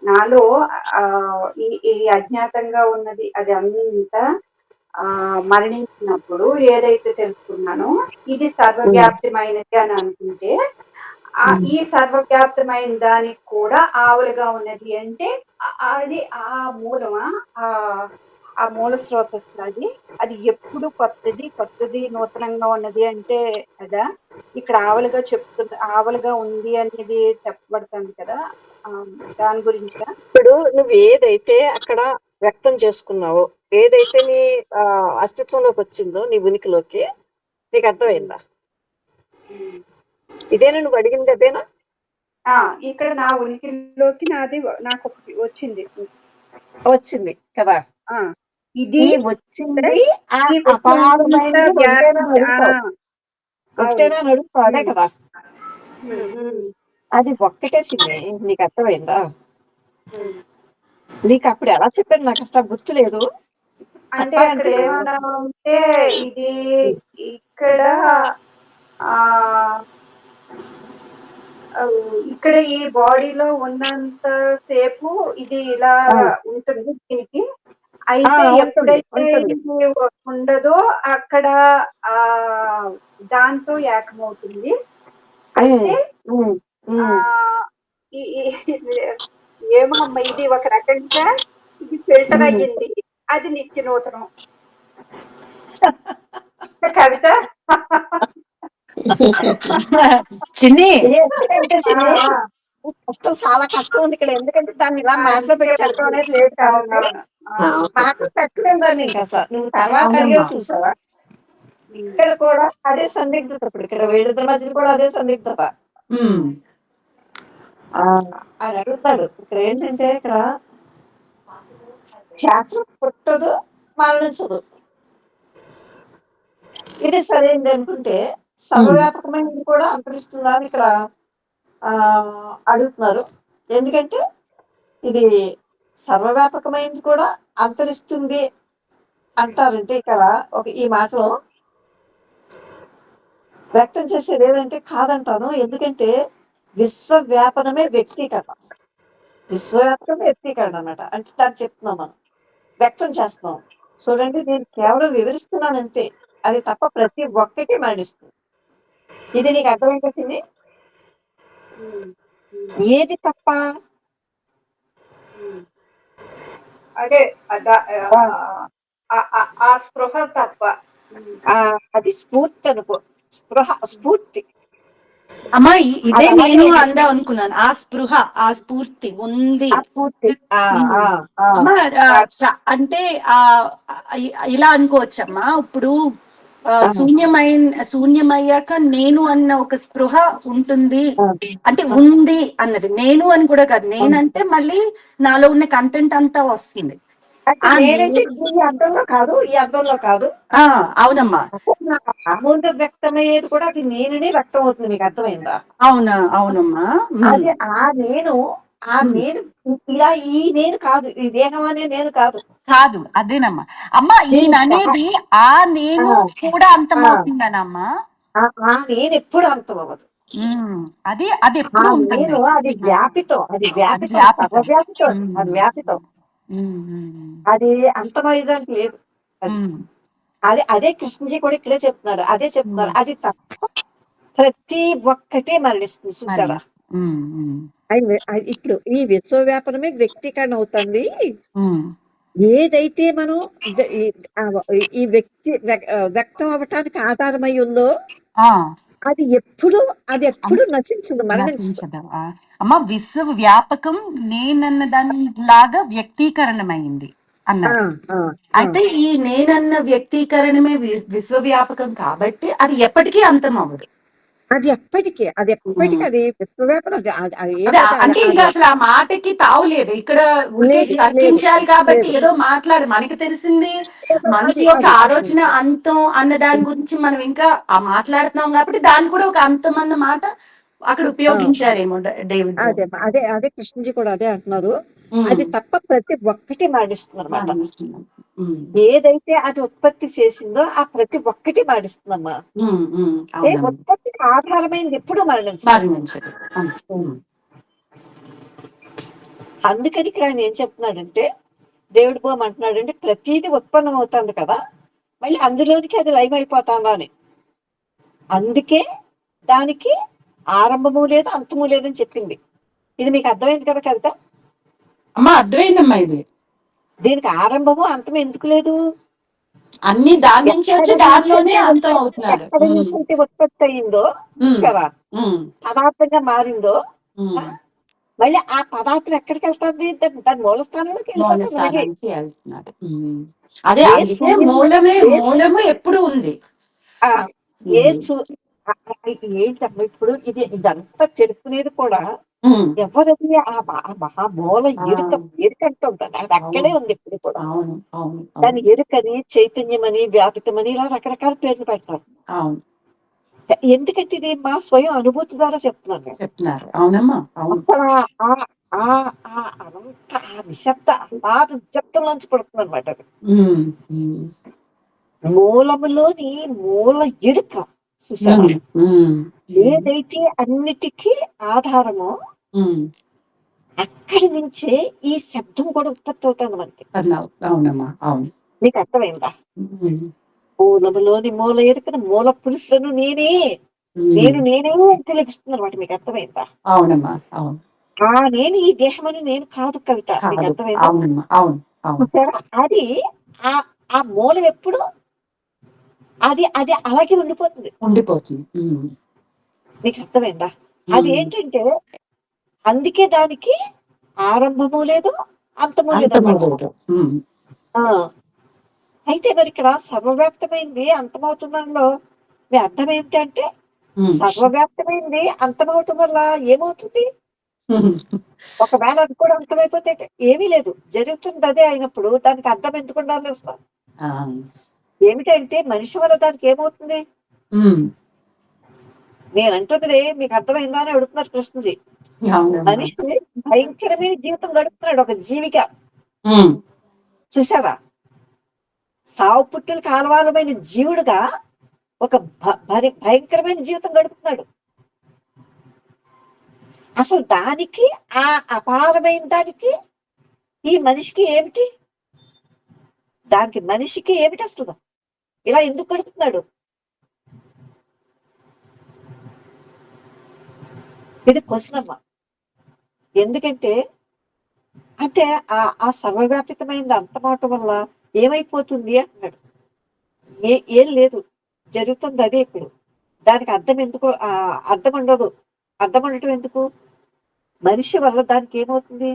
నాలో ఈ ఈ అజ్ఞాతంగా ఉన్నది అది అంతా మరణించినప్పుడు ఏదైతే తెలుసుకున్నానో ఇది సర్వవ్యాప్తమైనది అని అనుకుంటే ఈ సర్వవ్యాప్తమైన దానికి కూడా ఆవులుగా ఉన్నది అంటే అది ఆ మూలమా ఆ ఆ మూల స్రోతస్సు అది అది ఎప్పుడు కొత్తది కొత్తది నూతనంగా ఉన్నది అంటే కదా ఇక్కడ ఆవలుగా ఆవలుగా ఉంది అనేది చెప్పబడుతుంది కదా దాని గురించా ఇప్పుడు నువ్వు ఏదైతే అక్కడ వ్యక్తం చేసుకున్నావో ఏదైతే నీ అస్తిత్వంలోకి వచ్చిందో నీ ఉనికిలోకి నీకు అర్థమైందా? ఇదేనా నువ్వు అడిగింది? అదేనా ఇక్కడ నా ఉనికిలోకి నాకు ఒకటి వచ్చింది కదా. ఇది వచ్చింది అపారమైనది ఒకటేనా నడుస్తావు అదే కదా. అది ఒక్కటే సిద్ధి. నీకు అర్థమైందా? నీకు అప్పుడు ఎలా చెప్పాను నాకు అసలు గుర్తులేదు. అంటే అక్కడ ఏమన్నా ఇది ఇక్కడ ఇక్కడ ఈ బాడీలో ఉన్నంత సేపు ఇది ఇలా ఉంటుంది దీనికి. అయితే ఎప్పుడైతే ఉండదో అక్కడ దాంతో ఏకమవుతుంది. అయితే ఏమో ఇది ఒక రకంగా ఇది ఫిల్టర్ అయ్యింది, అది నిత్య నూతనం. కవిత కష్టం, చాలా కష్టం ఉంది ఇక్కడ. ఎందుకంటే దాన్ని ఇలా మాటలో పెట్టి చెప్పడం అనేది లేదు కాబట్టి మాటలు పెట్టలేదు దాన్ని. ఇంకా అసలు నువ్వు తర్వాత అడిగే చూసావా? ఇక్కడ కూడా అదే సందిగ్ధత. ఇప్పుడు ఇక్కడ వీళ్ళిద్దరి మధ్య కూడా అదే సందిగ్ధత అని అడుగుతాడు. ఇక్కడ ఏంటంటే ఇక్కడ చేప పుట్టదు, మరణించదు. ఇది సరైనది అనుకుంటే సర్వవ్యాపకమైనది కూడా అంతరిస్తుందా అని ఇక్కడ అడుగుతున్నారు. ఎందుకంటే ఇది సర్వవ్యాపకమైనది కూడా అంతరిస్తుంది అంటారంటే ఇక్కడ ఈ మాటలో వ్యక్తం చేసేది ఏదంటే కాదంటాను. ఎందుకంటే విశ్వవ్యాపనమే వ్యక్తీకరణ. విశ్వవ్యాపకమే వ్యక్తీకరణ అన్నమాట. అంటే దాన్ని చెప్తున్నాం, మనం వ్యక్తం చేస్తున్నాం. చూడండి, నేను కేవలం వివరిస్తున్నానంతే. అది తప్ప ప్రతి ఒక్కటి మరణిస్తుంది. ఇది నీకు అర్థమైంది? ఏది తప్ప? అదే ఆ స్పృహ తప్ప. అది స్ఫూర్తి అనుకో. స్ఫూర్తి. అమ్మా ఇదే నేను అందా అనుకున్నాను. ఆ స్పృహ, ఆ స్ఫూర్తి ఉంది. అంటే ఇలా అనుకోవచ్చమ్మా. ఇప్పుడు శూన్యమయ్యాక నేను అన్న ఒక స్పృహ ఉంటుంది. అంటే ఉంది అన్నది నేను అని కూడా కాదు. నేనంటే మళ్ళీ నాలో ఉన్న కంటెంట్ అంతా వస్తుంది. కాదు, ఈ అర్థంలో కాదు. అవునమ్మా, అమూల్య వ్యక్తమయ్యేది కూడా అది నేననే వ్యక్తం అవుతుంది. నీకు అర్థమైందా? అవునమ్మా. అది నేను ఇలా ఈ నేను కాదు, ఈ దేహం అనే నేను కాదు. అదేనమ్మా. అమ్మా, ఈయన అనేది ఆ నేను కూడా అంతమవుతుందనమ్మా. నేను ఎప్పుడు అంతం అవ్వదు. అది ఎప్పుడు ఉంటుంది. అది వ్యాపితం. అది వ్యాపితం. అది అంతమయ్యేదానికి లేదు. అదే కృష్ణజీ కూడా ఇక్కడే చెప్తున్నాడు. అదే చెప్తున్నారు. అది తప్ప ప్రతి ఒక్కటి మరణిస్తుంది. చూసారా? ఇప్పుడు ఈ విశ్వవ్యాపనమే వ్యక్తీకరణ అవుతుంది. ఏదైతే మనం ఈ వ్యక్తం అవ్వటానికి ఆధారమై ఉందో అది ఎప్పుడు నశించదు, మరణించదు. అమ్మ, విశ్వవ్యాపకం నేనన్న దాని లాగా వ్యక్తీకరణమైంది అన్నారు. అయితే ఈ నేనన్న వ్యక్తీకరణమే విశ్వవ్యాపకం కాబట్టి అది ఎప్పటికీ అంతం అవ్వదు. అది ఎప్పటికీ అది విశ్వవ్యాపనం. అంటే ఇంకా అసలు ఆ మాటకి తావులేదు. ఇక్కడ తర్కించాలి కాబట్టి ఏదో మాట్లాడు. మనకి తెలిసింది మనసు యొక్క ఆలోచన అంతం అన్న దాని గురించి మనం ఇంకా మాట్లాడుతున్నాం కాబట్టి దాన్ని కూడా ఒక అంతం అన్న మాట అక్కడ ఉపయోగించారేమో డేవిడ్. అదే కృష్ణజీ కూడా అదే అంటున్నారు. అది తప్ప ప్రతి ఒక్కటి మరణిస్తుంది అన్నమాట. ఏదైతే అది ఉత్పత్తి చేసిందో ఆ ప్రతి ఒక్కటి మరణిస్తుందమ్మా. ఉత్పత్తికి ఆధారమైంది ఎప్పుడు మరణించదు. అందుకని ఇక్కడ ఆయన ఏం చెప్తున్నాడంటే, దేవుడు అంటున్నాడంటే ప్రతిదీ ఉత్పన్నం అవుతుంది కదా, మళ్ళీ అందులోనికి అది లైవ్ అయిపోతుందా అని. అందుకే దానికి ఆరంభము లేదు అంతము లేదని చెప్పింది. ఇది మీకు అర్థమైంది కదా కవిత? అమ్మా అర్థమైందమ్మా ఇది. దీనికి ఆరంభము అంతము ఎందుకు లేదు? అన్ని దాని నుంచి వచ్చి దానిలోనే అంతం అవుతున్నారు. ఎక్కడ నుంచి అయితే ఉత్పత్తి అయిందో చూసారా, పదార్థంగా మారిందో, మళ్ళీ ఆ పదార్థం ఎక్కడికి వెళ్తుంది? దాని మూలస్థానంలోకి వెళ్తున్నారు. అదే అందుకే మూలము ఎప్పుడు ఉంది. ఏంటమ్మా ఇప్పుడు ఇదంతా తెలుపుకునేది కూడా ఎవరది? ఆ మూల ఎరుక అంటుంటారు, అది అక్కడే ఉంది ఇప్పుడు కూడా. దాని ఎరుకని, చైతన్యమని, వ్యాపితమని ఇలా రకరకాల పేర్లు పెడతారు. ఎందుకంటే ఇది మా స్వయం అనుభూతి ద్వారా చెప్తున్నారు. అవునమ్మా. అసలు అనంత నిశ్శబ్దంలోంచి పడుతుంది అనమాట అది. మూలములోని మూల ఎరుక చూసారా, ఏదైతే అన్నిటికీ ఆధారమో అక్కడి నుంచే ఈ శబ్దం కూడా ఉత్పత్తి అవుతుంది మనకి. అవునమ్మా, అవును. మీకు అర్థమైందా? మూలములోని మూల ఎరుకను మూల పురుషులను నేనే తెలిపిస్తుంది అనమాట. మీకు అర్థమైందా? అవునమ్మా, అవును. నేను ఈ దేహం అని నేను కాదు కవిత. మీకు అర్థమైందా? అది ఆ మూలం ఎప్పుడు అది అలాగే ఉండిపోతుంది. మీకు అర్థమైందా? అది ఏంటంటే అందుకే దానికి ఆరంభము లేదు అంతము లేదు. అయితే మరి ఇక్కడ సర్వవ్యాప్తమైంది అంతమవుతుందనలో మీ అర్థం ఏమిటంటే, సర్వవ్యాప్తమైంది అంతమవటం వల్ల ఏమవుతుంది? ఒకవేళ అది కూడా అంతమైపోతే ఏమీ లేదు, జరుగుతుంది అదే అయినప్పుడు దానికి అర్థం ఎందుకు ఉండాలి? ఏమిటంటే మనిషి వల్ల దానికి ఏమవుతుంది? నేను అంటున్నది మీకు అర్థమైందా అని అడుగుతున్నారు కృష్ణజీ. మనిషి భయంకరమైన జీవితం గడుపుతున్నాడు ఒక జీవిగా. చూసావా, సావు పుట్టుల కాలవాలమైన జీవుడుగా ఒక భయంకరమైన జీవితం గడుపుతున్నాడు. అసలు దానికి ఆ అపారమైన దానికి ఈ మనిషికి ఏమిటి? మనిషికి ఏమిటి అసలు? ఇలా ఎందుకు గడుపుతున్నాడు? ఇది క్వశ్చన్ అమ్మా. ఎందుకంటే అంటే ఆ సర్వవ్యాపితమైనది అంతమవటం వల్ల ఏమైపోతుంది అంటున్నాడు. ఏం లేదు, జరుగుతుంది అదే. ఇప్పుడు దానికి అర్థం ఎందుకు? అర్థం ఉండదు. అర్థం ఉండటం ఎందుకు? మనిషి వల్ల దానికి ఏమవుతుంది?